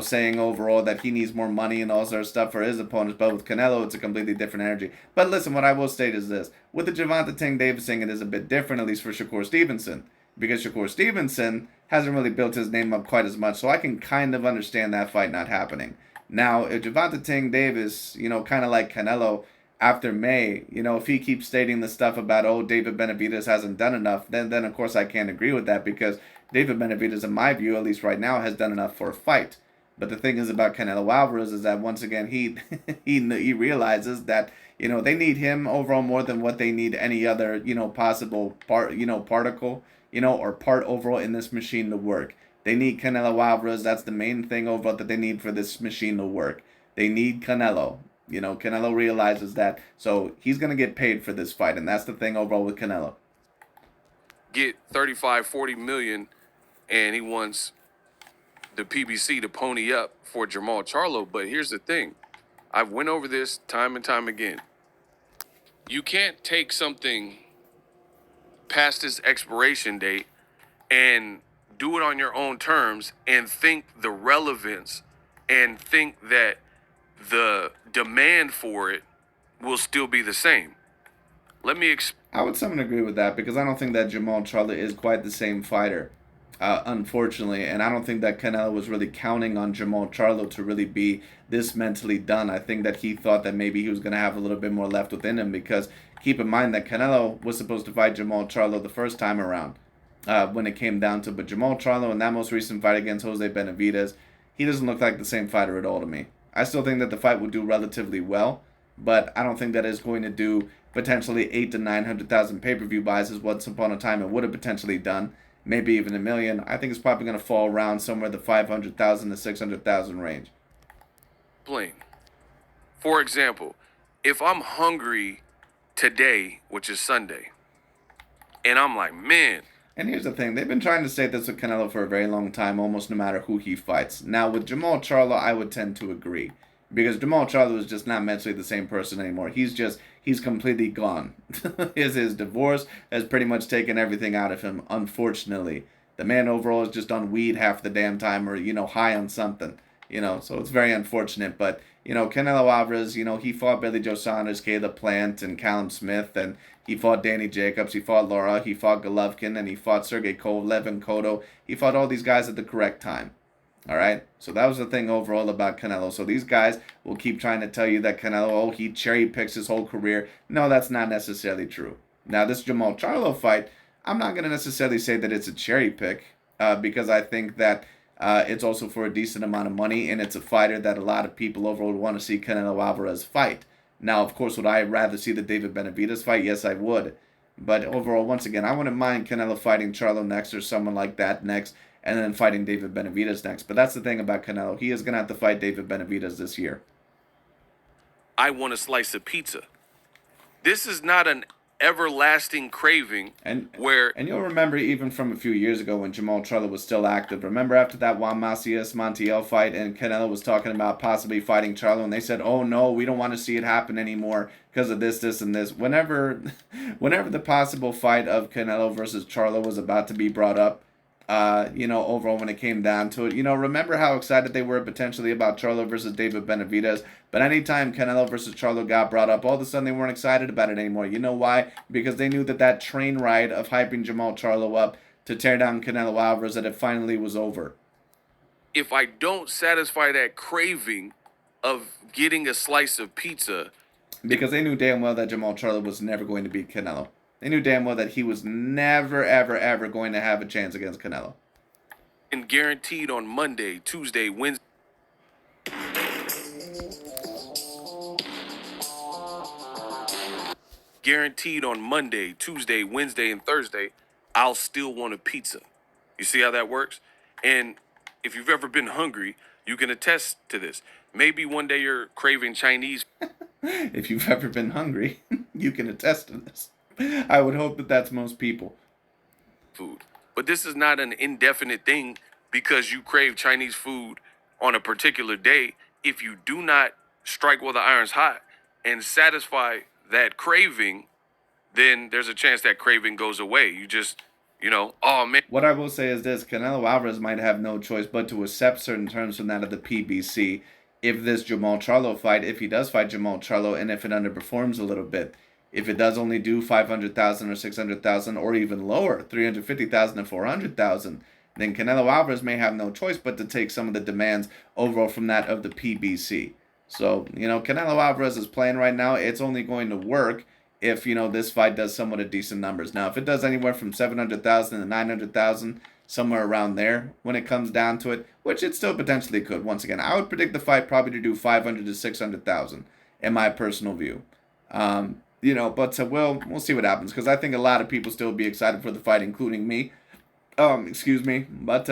saying overall that he needs more money and all sort of stuff for his opponents. But with Canelo, it's a completely different energy. But listen, what I will state is this. With the Gervonta Tank Davis thing, it is a bit different, at least for Shakur Stevenson, because Shakur Stevenson hasn't really built his name up quite as much. So I can kind of understand that fight not happening. Now, if Gervonta Tank Davis, kind of like Canelo, after May, if he keeps stating the stuff about, oh, David Benavidez hasn't done enough, then of course I can't agree with that, because David Benavidez, in my view, at least right now, has done enough for a fight. But the thing is about Canelo Alvarez is that once again he realizes that they need him overall more than what they need any other possible particle or part overall in this machine to work. They need Canelo Alvarez. That's the main thing overall that they need for this machine to work. They need Canelo. Canelo realizes that, so he's going to get paid for this fight, and that's the thing overall with Canelo. Get 35, 40 million, and he wants the PBC to pony up for Jamal Charlo. But here's the thing. I've went over this time and time again. You can't take something past its expiration date and do it on your own terms and think the relevance and think that the demand for it will still be the same. Let me I would somewhat agree with that because I don't think that Jamal Charlo is quite the same fighter, unfortunately, and I don't think that Canelo was really counting on Jamal Charlo to really be this mentally done. I think that he thought that maybe he was going to have a little bit more left within him because keep in mind that Canelo was supposed to fight Jamal Charlo the first time around when it came down to, but Jamal Charlo in that most recent fight against Jose Benavidez, he doesn't look like the same fighter at all to me. I still think that the fight would do relatively well, but I don't think that it's going to do potentially 8 to 900,000 pay-per-view buys as once upon a time it would have potentially done, maybe even 1 million. I think it's probably going to fall around somewhere the 500,000 to 600,000 range. explain. For example, if I'm hungry today, which is Sunday, and I'm like, man, And here's the thing, they've been trying to say this with Canelo for a very long time, almost no matter who he fights. Now, with Jamal Charlo, I would tend to agree. Because Jamal Charlo is just not mentally the same person anymore. He's completely gone. His divorce has pretty much taken everything out of him, unfortunately. The man overall is just on weed half the damn time or, high on something. So it's very unfortunate. But, Canelo Alvarez, he fought Billy Joe Saunders, Caleb Plant, and Callum Smith, and he fought Danny Jacobs, he fought Laura, he fought Golovkin, and he fought Sergey Kovalev and Cotto. He fought all these guys at the correct time. All right, so that was the thing overall about Canelo. So these guys will keep trying to tell you that Canelo, he cherry picks his whole career. No, that's not necessarily true. Now, this Jamal Charlo fight, I'm not going to necessarily say that it's a cherry pick because I think that it's also for a decent amount of money, and it's a fighter that a lot of people overall would want to see Canelo Alvarez fight. Now, of course, would I rather see the David Benavidez fight? Yes, I would. But overall, once again, I wouldn't mind Canelo fighting Charlo next or someone like that next, and then fighting David Benavidez next. But that's the thing about Canelo. He is going to have to fight David Benavidez this year. I want a slice of pizza. This is not an everlasting craving And where you'll remember even from a few years ago when Jamal Charlo was still active. Remember after that Juan Macias Montiel fight and Canelo was talking about possibly fighting Charlo and they said, "Oh no, we don't want to see it happen anymore because of this, and this." Whenever the possible fight of Canelo versus Charlo was about to be brought up, overall when it came down to it, remember how excited they were potentially about Charlo versus David Benavidez. But anytime Canelo versus Charlo got brought up, all of a sudden they weren't excited about it anymore. You know why? Because they knew that train ride of hyping Jamal Charlo up to tear down Canelo Alvarez, that it finally was over. if I don't satisfy that craving of getting a slice of pizza, Because they knew damn well that Jamal Charlo was never going to beat Canelo. They knew damn well that he was never, ever, ever going to have a chance against Canelo. and guaranteed on Monday, Tuesday, Wednesday, guaranteed on Monday, Tuesday, Wednesday, and Thursday, I'll still want a pizza. You see how that works? And if you've ever been hungry, you can attest to this. Maybe one day you're craving Chinese If you've ever been hungry, you can attest to this. I would hope that that's most people. food. But this is not an indefinite thing because you crave Chinese food on a particular day. If you do not strike while the iron's hot and satisfy that craving, then there's a chance that craving goes away. You just, oh man. What I will say is this: Canelo Alvarez might have no choice but to accept certain terms from that of the PBC if this Jamal Charlo fight, if he does fight Jamal Charlo, and if it underperforms a little bit. If it does only do 500,000 or 600,000 or even lower, 350,000 to 400,000, then Canelo Alvarez may have no choice but to take some of the demands overall from that of the PBC. So, Canelo Alvarez is playing right now. It's only going to work if, this fight does somewhat of decent numbers. Now, if it does anywhere from 700,000 to 900,000, somewhere around there when it comes down to it, which it still potentially could. Once again, I would predict the fight probably to do 500 to 600,000 in my personal view. But we'll see what happens because I think a lot of people still be excited for the fight, including me. Excuse me, but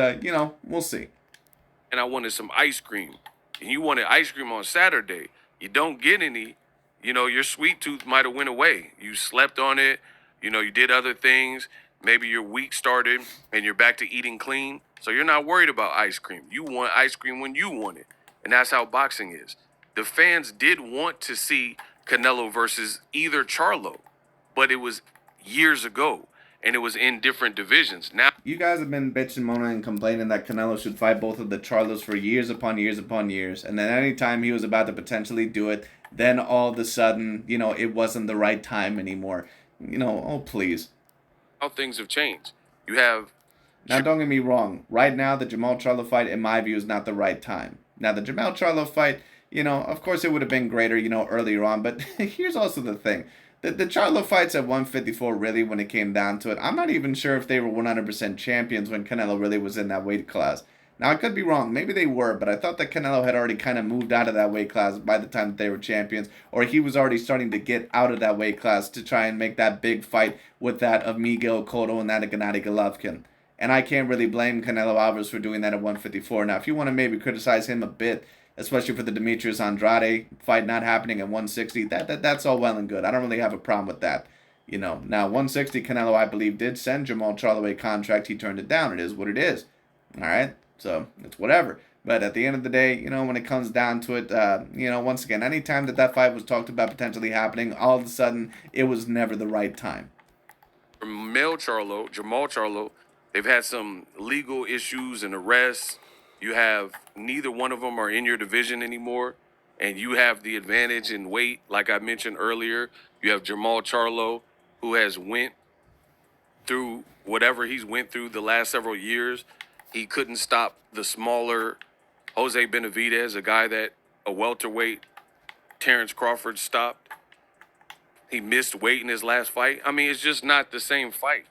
we'll see. And I wanted some ice cream. And you wanted ice cream on Saturday. You don't get any. Your sweet tooth might have went away. You slept on it. You did other things. Maybe your week started and you're back to eating clean. So you're not worried about ice cream. You want ice cream when you want it. And that's how boxing is. The fans did want to see Canelo versus either Charlo, but it was years ago and it was in different divisions. Now, You guys have been bitching, moaning, and complaining that Canelo should fight both of the Charlos for years upon years upon years, and then anytime he was about to potentially do it, then all of a sudden, it wasn't the right time anymore. Oh, please. How things have changed. You have Now, don't get me wrong. Right now, the Jamal Charlo fight, in my view, is not the right time. Now, the Jamal Charlo fight, of course it would have been greater, earlier on. But here's also the thing. The Charlo fights at 154, really, when it came down to it, I'm not even sure if they were 100% champions when Canelo really was in that weight class. Now, I could be wrong. Maybe they were, but I thought that Canelo had already kind of moved out of that weight class by the time that they were champions, or he was already starting to get out of that weight class to try and make that big fight with that of Miguel Cotto and that of Gennady Golovkin. And I can't really blame Canelo Alvarez for doing that at 154. Now, if you want to maybe criticize him a bit, especially for the Demetrius Andrade fight not happening at 160, that's all well and good. I don't really have a problem with that. Now 160, Canelo, I believe, did send Jamal Charlo a contract. He turned it down. It is what it is. All right, so it's whatever. But at the end of the day, when it comes down to it, once again, anytime that fight was talked about potentially happening, all of a sudden, it was never the right time. Jamal Charlo, they've had some legal issues and arrests. You have neither one of them are in your division anymore, and you have the advantage in weight. Like I mentioned earlier, you have Jamal Charlo, who has went through whatever he's went through the last several years. He couldn't stop the smaller Jose Benavidez, a guy that a welterweight Terrence Crawford stopped. He missed weight in his last fight. I mean, it's just not the same fight.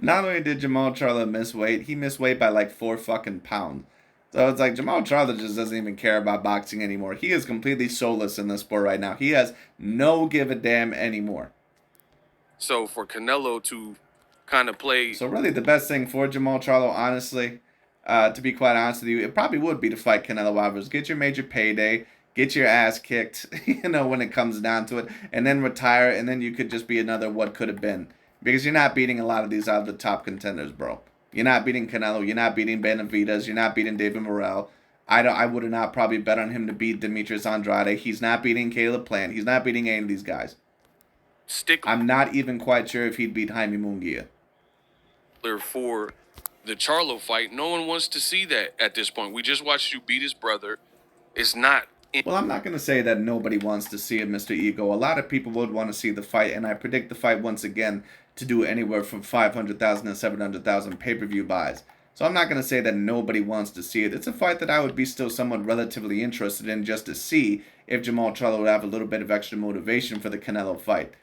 Not only did Jamal Charlo miss weight, he missed weight by like 4 fucking pounds. So it's like Jamal Charlo just doesn't even care about boxing anymore. He is completely soulless in this sport right now. He has no give a damn anymore. So for Canelo to kind of play... So really the best thing for Jamal Charlo, honestly, to be quite honest with you, it probably would be to fight Canelo Alvarez. Get your major payday, get your ass kicked, when it comes down to it, and then retire, and then you could just be another what could have been. Because you're not beating a lot of these other top contenders, bro. You're not beating Canelo. You're not beating Benavidez. You're not beating David Morrell. I would have not probably bet on him to beat Demetrius Andrade. He's not beating Caleb Plant. He's not beating any of these guys. I'm not even quite sure if he'd beat Jaime Munguia. For the Charlo fight, no one wants to see that at this point. We just watched you beat his brother. It's not... Well, I'm not going to say that nobody wants to see it, Mr. Ego. A lot of people would want to see the fight, and I predict the fight once again to do anywhere from 500,000 to 700,000 pay-per-view buys. So I'm not going to say that nobody wants to see it. It's a fight that I would be still somewhat relatively interested in just to see if Jamal Charlo would have a little bit of extra motivation for the Canelo fight.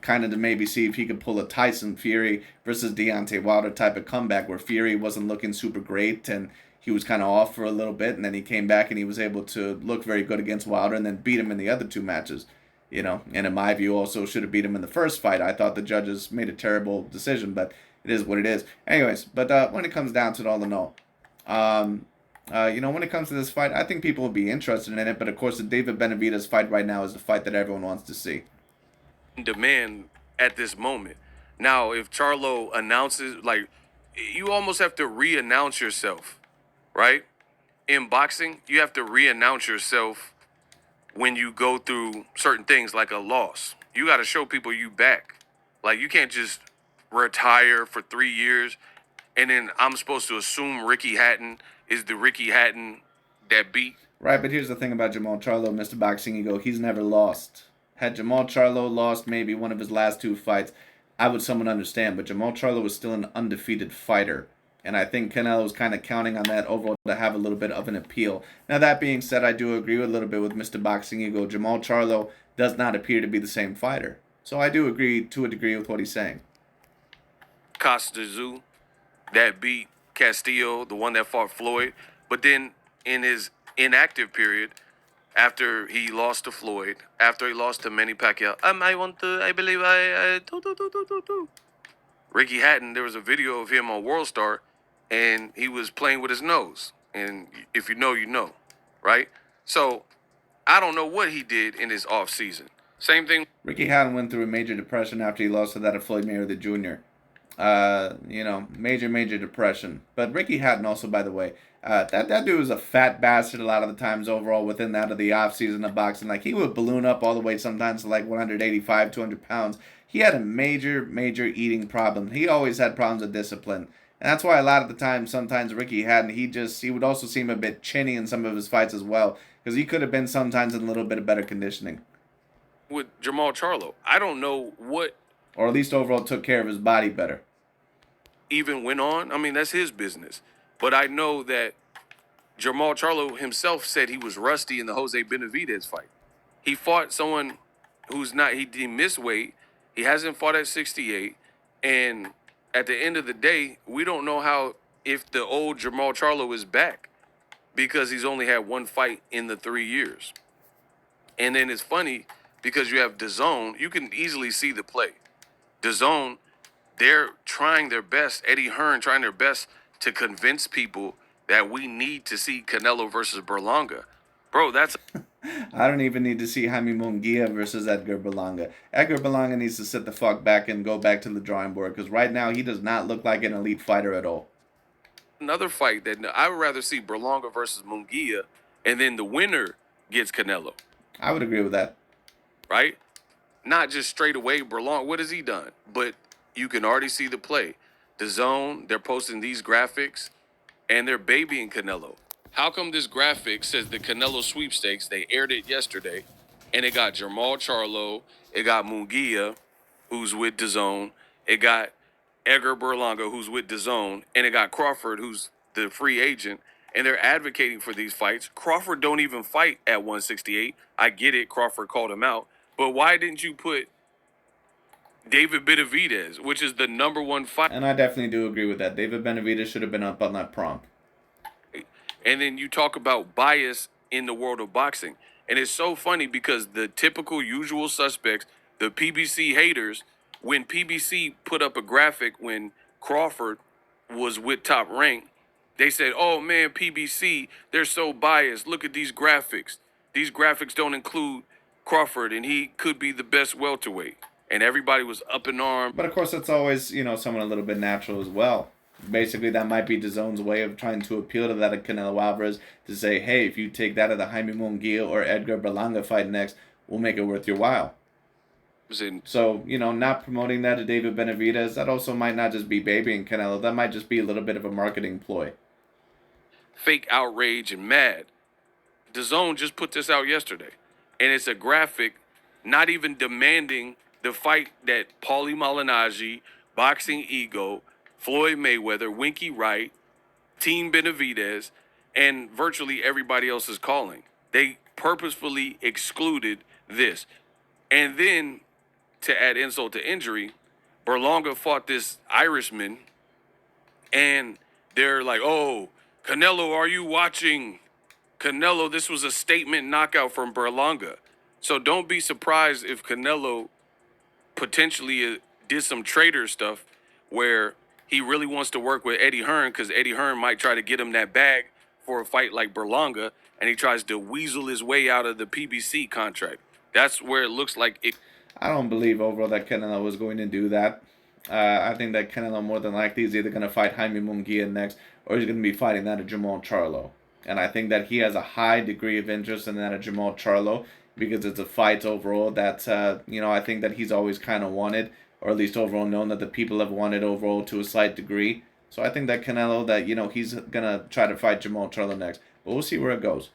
Kind of to maybe see if he could pull a Tyson Fury versus Deontay Wilder type of comeback where Fury wasn't looking super great and he was kind of off for a little bit, and then he came back and he was able to look very good against Wilder and then beat him in the other 2 matches. And in my view also should have beat him in the first fight. I thought the judges made a terrible decision, but it is what it is. Anyways, but when it comes down to it all in all, when it comes to this fight, I think people will be interested in it, but of course the David Benavidez fight right now is the fight that everyone wants to see. Demand at this moment. Now, if Charlo announces, you almost have to re-announce yourself, right? In boxing, you have to re-announce yourself when you go through certain things like a loss. You got to show people you back. Like, you can't just retire for 3 years and then I'm supposed to assume Ricky Hatton is the Ricky Hatton that beat. Right, but here's the thing about Jamal Charlo, Mr. Boxing Ego. He's never lost. Had Jamal Charlo lost maybe one of his last 2 fights, I would somewhat understand. But Jamal Charlo was still an undefeated fighter. And I think Canelo was kind of counting on that overall to have a little bit of an appeal. Now, that being said, I do agree a little bit with Mr. Boxing Ego. Jamal Charlo does not appear to be the same fighter. So I do agree to a degree with what he's saying. Costa Zoo, that beat Castillo, the one that fought Floyd. But then in his inactive period, after he lost to Floyd, after he lost to Manny Pacquiao, Ricky Hatton, there was a video of him on World Star, and he was playing with his nose. And if you know, you know, right? So I don't know what he did in his off season. Same thing. Ricky Hatton went through a major depression after he lost to that of Floyd Mayweather Jr. Major depression. But Ricky Hatton also, by the way, that dude was a fat bastard a lot of the times overall within that of the off-season of boxing. Like, he would balloon up all the way sometimes to like 185, 200 pounds. He had a major eating problem. He always had problems with discipline. And that's why a lot of the time, sometimes Ricky Hatton, he would also seem a bit chinny in some of his fights as well, because he could have been sometimes in a little bit of better conditioning, with Jamal Charlo. I don't know what or at least overall took care of his body better. even went on. I mean, that's his business. But I know that Jamal Charlo himself said he was rusty in the Jose Benavidez fight. He fought someone who's not, he missed weight. He hasn't fought at 68. And at the end of the day, we don't know how, if the old Jamal Charlo is back because he's only had one fight in the 3 years. And then it's funny because you have DAZN, you can easily see the play. DAZN, they're trying their best, Eddie Hearn trying their best to convince people that we need to see Canelo versus Berlanga. Bro, that's I don't even need to see Jaime Munguia versus Edgar Berlanga. Edgar Berlanga needs to sit the fuck back and go back to the drawing board, because right now he does not look like an elite fighter at all. another fight that I would rather see Berlanga versus Munguia, and then the winner gets Canelo, I would agree with that. right? Not just straight away Berlanga. What has he done? But you can already see the play. DAZN, they're posting these graphics, and they're babying Canelo. How come this graphic says the Canelo sweepstakes? They aired it yesterday, and it got Jamal Charlo, it got Munguia, who's with DAZN, it got Edgar Berlanga, who's with DAZN, and it got Crawford, who's the free agent, and they're advocating for these fights. Crawford don't even fight at 168. I get it, Crawford called him out, but why didn't you put David Benavidez, which is the #1 fight? And I definitely do agree with that. David Benavidez should have been up on that prompt. And then you talk about bias in the world of boxing. And it's so funny because the typical usual suspects, the PBC haters, when PBC put up a graphic when Crawford was with Top Rank, they said, oh man, PBC, they're so biased. Look at these graphics. These graphics don't include Crawford, and he could be the best welterweight. And everybody was up in arms. But of course, it's always, someone a little bit natural as well. Basically, that might be DAZN's way of trying to appeal to that of Canelo Alvarez to say, hey, if you take that of the Jaime Munguia or Edgar Berlanga fight next, we'll make it worth your while. So, not promoting that to David Benavidez, that also might not just be babying Canelo. That might just be a little bit of a marketing ploy. Fake outrage and mad. DAZN just put this out yesterday. And it's a graphic not even demanding the fight that Paulie Malignaggi, Boxing Ego, Floyd Mayweather, Winky Wright, Team Benavidez, and virtually everybody else is calling. They purposefully excluded this. And then, to add insult to injury, Berlanga fought this Irishman, and they're like, oh, Canelo, are you watching? Canelo, this was a statement knockout from Berlanga. So don't be surprised if Canelo potentially did some traitor stuff where he really wants to work with Eddie Hearn, because Eddie Hearn might try to get him that bag for a fight like Berlanga, and he tries to weasel his way out of the PBC contract. That's where it looks like it. I don't believe overall that Canelo was going to do that. I think that Canelo more than likely is either going to fight Jaime Munguia next, or he's going to be fighting that of Jamal Charlo. And I think that he has a high degree of interest in that of Jamal Charlo, because it's a fight overall that, I think that he's always kind of wanted, or at least overall known that the people have wanted overall to a slight degree. So I think that Canelo, that, he's going to try to fight Jamal Charlo next. But we'll see where it goes.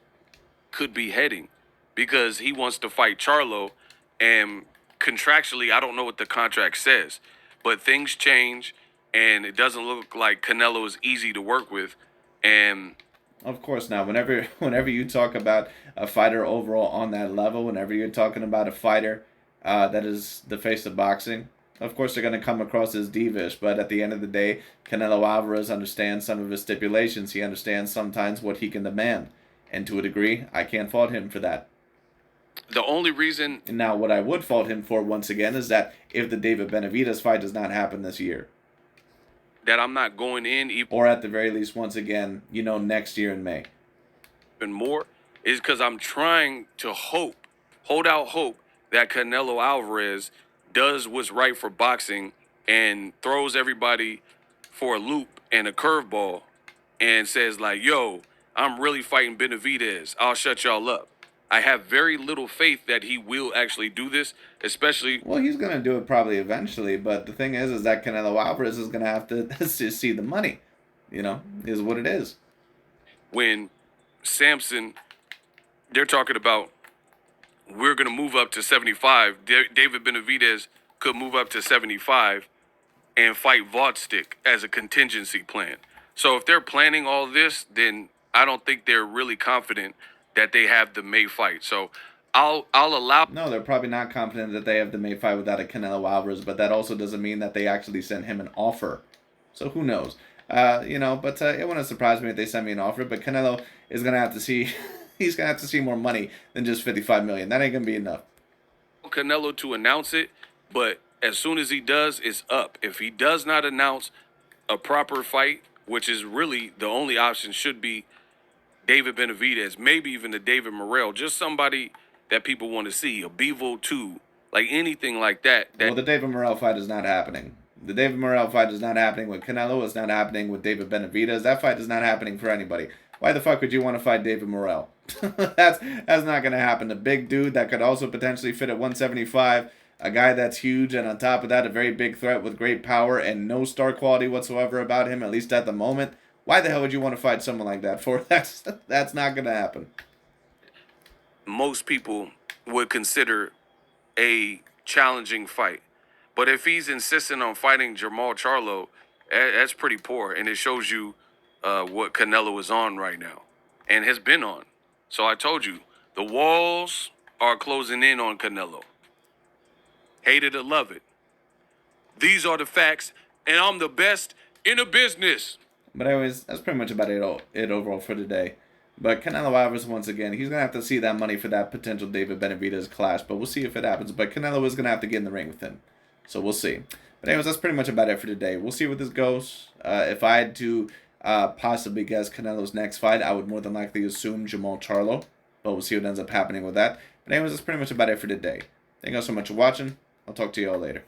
Could be heading, because he wants to fight Charlo, and contractually, I don't know what the contract says, but things change, and it doesn't look like Canelo is easy to work with. And of course, now, whenever you talk about a fighter overall on that level, whenever you're talking about a fighter that is the face of boxing, of course they're going to come across as divish, but at the end of the day, Canelo Alvarez understands some of his stipulations. He understands sometimes what he can demand. And to a degree, I can't fault him for that. The only reason... Now, what I would fault him for, once again, is that if the David Benavidez fight does not happen this year, that I'm not going in... or at the very least, once again, next year in May. Even more, is because I'm trying to hold out hope that Canelo Alvarez does what's right for boxing and throws everybody for a loop and a curveball and says like, yo, I'm really fighting Benavidez. I'll shut y'all up. I have very little faith that he will actually do this, especially Well, he's gonna do it probably eventually, but the thing is that Canelo Alvarez is gonna have to see the money. You know, is what it is. when Samson, they're talking about we're going to move up to 75. David Benavidez could move up to 75 and fight Vodstick as a contingency plan. So if they're planning all this, then I don't think they're really confident that they have the May fight. So I'll allow. No, they're probably not confident that they have the May fight without a Canelo Alvarez, but that also doesn't mean that they actually sent him an offer. So who knows? You know, but it wouldn't surprise me if they sent me an offer. But Canelo is gonna have to see, he's gonna have to see more money than just 55 million. That ain't gonna be enough. Canelo to announce it, but as soon as he does, it's up. If he does not announce a proper fight, which is really the only option, should be David Benavidez, maybe even the David Morrell, just somebody that people want to see, a Bevo 2, like anything like that. Well, the David Morrell fight is not happening. The David Morrell fight is not happening with Canelo. It's not happening with David Benavidez. That fight is not happening for anybody. Why the fuck would you want to fight David Morrell? that's not going to happen. A big dude that could also potentially fit at 175. A guy that's huge, and on top of that, a very big threat with great power and no star quality whatsoever about him, at least at the moment. Why the hell would you want to fight someone like that for? That's not going to happen. Most people would consider a challenging fight. But if he's insisting on fighting Jamal Charlo, that's pretty poor. And it shows you what Canelo is on right now and has been on. So I told you, the walls are closing in on Canelo. Hate it or love it. These are the facts, and I'm the best in the business. But anyways, that's pretty much about it overall for today. But Canelo Alvarez, once again, he's going to have to see that money for that potential David Benavidez clash. But we'll see if it happens. But Canelo is going to have to get in the ring with him. So we'll see. But anyways, that's pretty much about it for today. We'll see where this goes. If I had to possibly guess Canelo's next fight, I would more than likely assume Jamal Charlo. But we'll see what ends up happening with that. But anyways, that's pretty much about it for today. Thank you all so much for watching. I'll talk to you all later.